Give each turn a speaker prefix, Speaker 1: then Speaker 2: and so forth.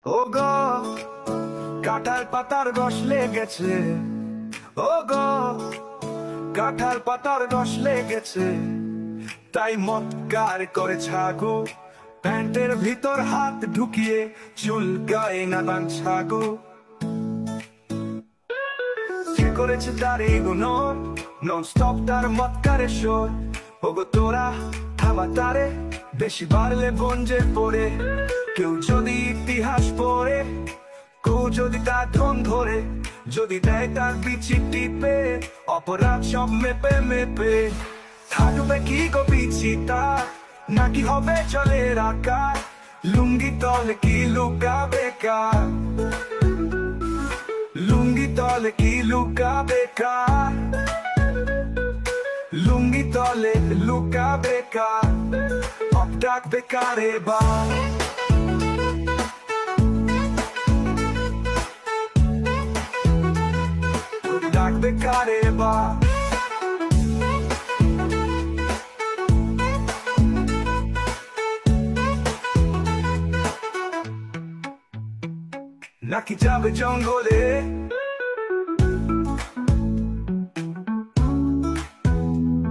Speaker 1: ও গো, কাঁঠাল পাতার রস লেগেছে। ও গো, কাঁঠাল পাতার রস লেগেছে। তাই মৎকার করে ছাগো, প্যান্টের ভিতর হাত ঢুকিয়ে চুল গায়ে নানান ছাগো। সে করেছে তার এই গুণর, নন স্টপ তার মৎকারে শোর। ওগো তোরা থামা তারে, বেশি বাড়লে বঞ্জে পড়ে। কেউ যদি ইতিহাস পড়ে, কেউ যদি তার ধন ধরে, যদি দেয় তার পিছি টিপে, অপরাধ সব মেপে মেপে। থাকবে কি গো পিছি তার, নাকি হবে চলে রাখার? লুঙ্গি তলে কি লুকাবে কার? লুঙ্গি তলে কি লুকাবে কার? লুঙ্গি তলে লুকাবে কার? ডাকবে কারে বা? ডাকবে কারে বা? নাকি যাবে জঙ্গলে